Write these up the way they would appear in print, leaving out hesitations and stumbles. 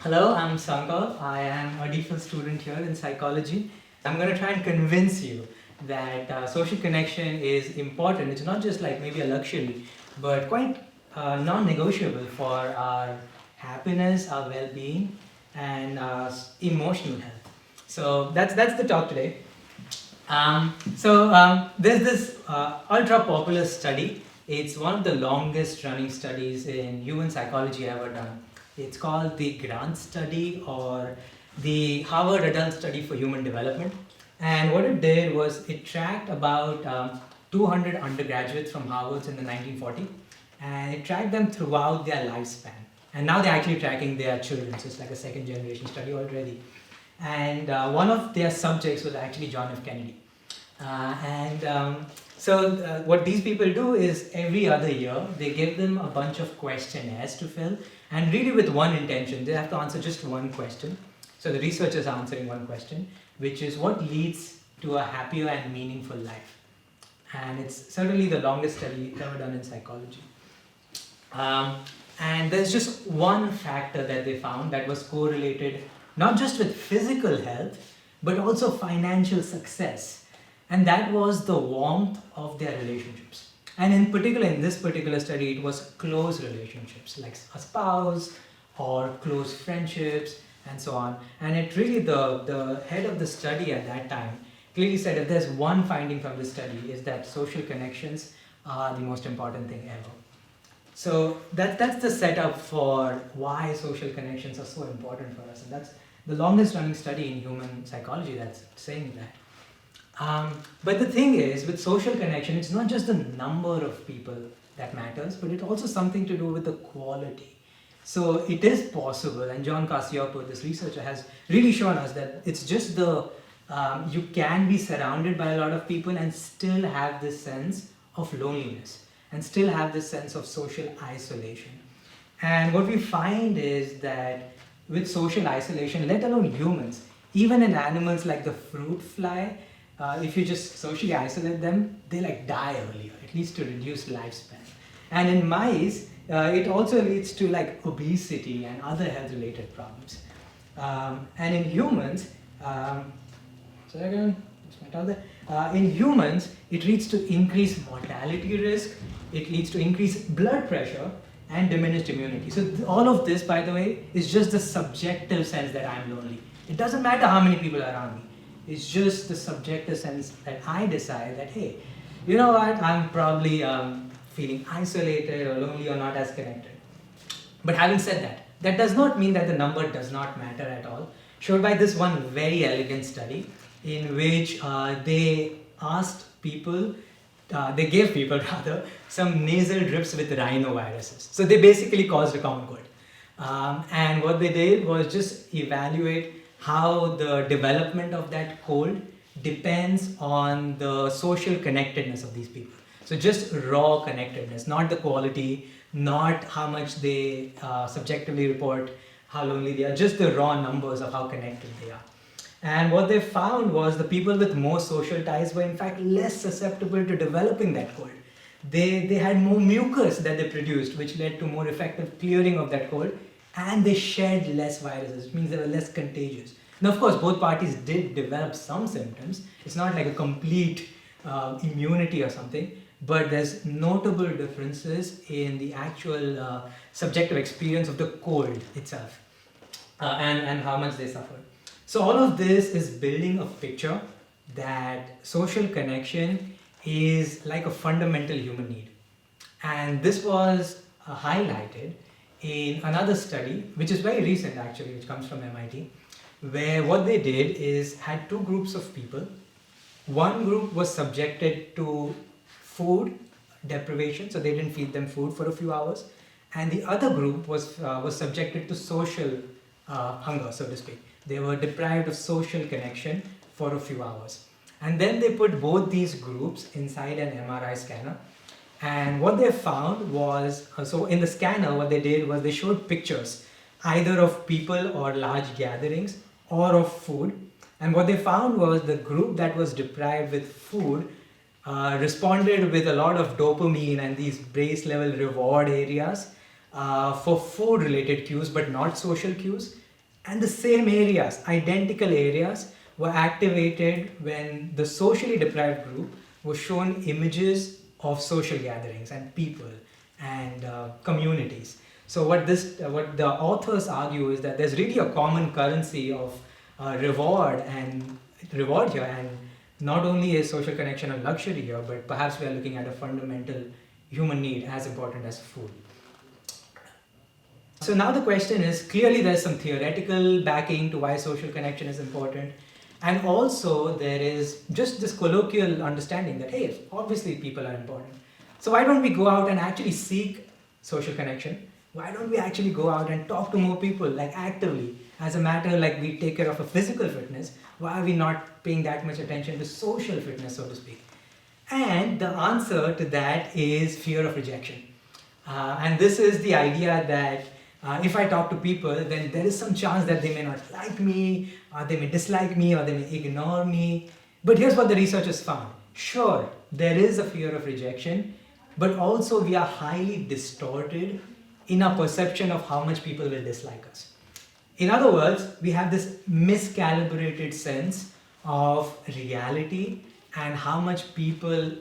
Hello, I'm Sankar. I am a default student here in psychology. I'm going to try and convince you that social connection is important. It's not just like maybe a luxury, but quite non-negotiable for our happiness, our well-being, and emotional health. So that's the talk today. There's this ultra popular study. It's one of the longest running studies in human psychology ever done. It's called the Grant Study or the Harvard Adult Study for Human Development. And what it did was it tracked about 200 undergraduates from Harvard in the 1940s, and it tracked them throughout their lifespan. And now they're actually tracking their children, so it's like a second generation study already. And one of their subjects was actually John F. Kennedy. What these people do is every other year they give them a bunch of questionnaires to fill, and really with one intention. They have to answer just one question. So the researchers are answering one question, which is what leads to a happier and meaningful life. And it's certainly the longest study ever done in psychology. And there's just one factor that they found that was correlated not just with physical health, but also financial success. And that was the warmth of their relationships. And in particular, in this particular study, it was close relationships, like a spouse or close friendships and so on. And it really, the head of the study at that time clearly said if there's one finding from this study is that social connections are the most important thing ever. So that's the setup for why social connections are so important for us. And that's the longest running study in human psychology that's saying that. But the thing is, with social connection, it's not just the number of people that matters, but it's also something to do with the quality. So it is possible, and John Cacioppo, this researcher, has really shown us that it's just you can be surrounded by a lot of people and still have this sense of loneliness and still have this sense of social isolation. And what we find is that with social isolation, let alone humans, even in animals like the fruit fly, if you just socially isolate them, they die earlier. It leads to reduced lifespan. And in mice, it also leads to obesity and other health-related problems. And in humans, in humans, it leads to increased mortality risk. It leads to increased blood pressure and diminished immunity. So all of this, by the way, is just the subjective sense that I'm lonely. It doesn't matter how many people are around me. It's just the subjective sense that I decide that, hey, you know what, I'm probably feeling isolated or lonely or not as connected. But having said that, that does not mean that the number does not matter at all. Showed by this one very elegant study in which they gave people rather some nasal drips with rhinoviruses. So they basically caused a common cold. And what they did was just evaluate how the development of that cold depends on the social connectedness of these people. So just raw connectedness, not the quality, not how much they subjectively report how lonely they are, just the raw numbers of how connected they are. And what they found was the people with more social ties were in fact less susceptible to developing that cold. They had more mucus that they produced, which led to more effective clearing of that cold, and they shed less viruses, which means they were less contagious. Now, of course, both parties did develop some symptoms. It's not like a complete immunity or something, but there's notable differences in the actual subjective experience of the cold itself and how much they suffered. So all of this is building a picture that social connection is like a fundamental human need. And this was highlighted in another study, which is very recent actually, which comes from MIT, where what they did is had two groups of people. One group was subjected to food deprivation, so they didn't feed them food for a few hours, and the other group was subjected to social hunger, so to speak. They were deprived of social connection for a few hours. And then they put both these groups inside an MRI scanner. And what they found was, so in the scanner, what they did was they showed pictures either of people or large gatherings or of food. And what they found was the group that was deprived with food responded with a lot of dopamine and these brace level reward areas for food related cues, but not social cues. And the same areas, identical areas, were activated when the socially deprived group was shown images of social gatherings and people and communities. So what the authors argue is that there's really a common currency of reward here, and not only is social connection a luxury here, but perhaps we are looking at a fundamental human need as important as food. So now the question is, clearly there's some theoretical backing to why social connection is important, and also there is just this colloquial understanding that, hey, obviously people are important. So why don't we go out and actually seek social connection? Why don't we actually go out and talk to more people, like actively, as a matter like we take care of a physical fitness? Why are we not paying that much attention to social fitness, so to speak? And the answer to that is fear of rejection. And this is the idea that if I talk to people, then there is some chance that they may not like me, or they may dislike me, or they may ignore me. But here's what the researchers found. Sure, there is a fear of rejection, but also we are highly distorted in our perception of how much people will dislike us. In other words, we have this miscalibrated sense of reality and how much people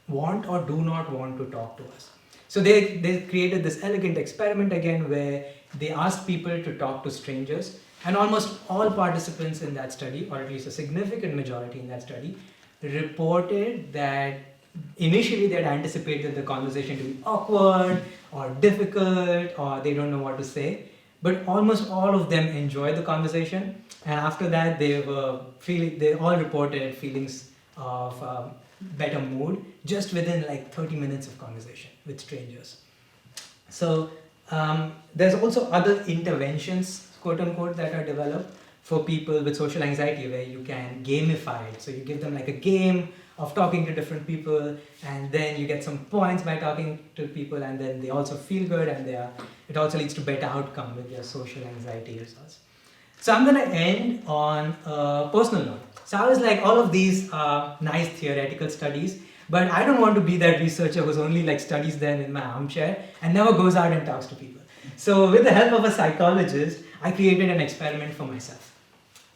want or do not want to talk to us. So they created this elegant experiment again where they asked people to talk to strangers, and almost all participants in that study, or at least a significant majority in that study, reported that initially they had anticipated the conversation to be awkward or difficult, or they don't know what to say. But almost all of them enjoyed the conversation, and after that they all reported feelings of better mood just within like 30 minutes of conversation with strangers. So there's also other interventions, quote unquote, that are developed for people with social anxiety, where you can gamify it. So you give them like a game of talking to different people, and then you get some points by talking to people, and then they also feel good, and it also leads to better outcome with their social anxiety results. So I'm going to end on a personal note. So I was like, all of these are nice theoretical studies, but I don't want to be that researcher who's only like studies them in my armchair and never goes out and talks to people. So with the help of a psychologist, I created an experiment for myself.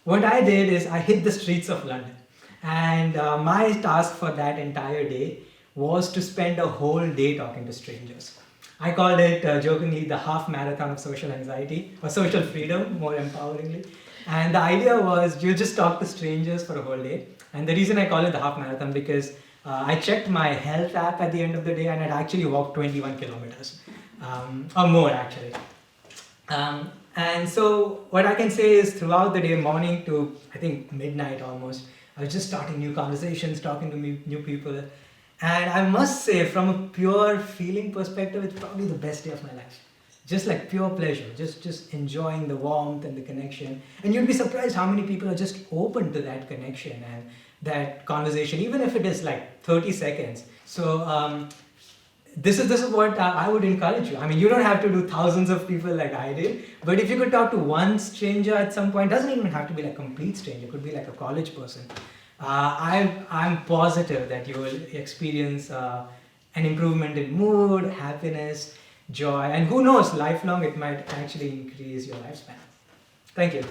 What I did is I hit the streets of London, and my task for that entire day was to spend a whole day talking to strangers. I called it jokingly the half marathon of social anxiety, or social freedom, more empoweringly. And the idea was you just talk to strangers for a whole day. And the reason I call it the half marathon, because I checked my health app at the end of the day, and I'd actually walked 21 kilometers, or more actually. And so what I can say is throughout the day, morning to I think midnight almost, I was just starting new conversations, talking to new people. And I must say, from a pure feeling perspective, it's probably the best day of my life. Just like pure pleasure, just enjoying the warmth and the connection. And you'd be surprised how many people are just open to that connection and that conversation, even if it is like 30 seconds. So this is what I would encourage you. I mean, you don't have to do thousands of people like I did, but if you could talk to one stranger at some point, doesn't even have to be like a complete stranger, it could be like a college person. I'm positive that you will experience an improvement in mood, happiness, joy, and who knows, lifelong it might actually increase your lifespan. Thank you.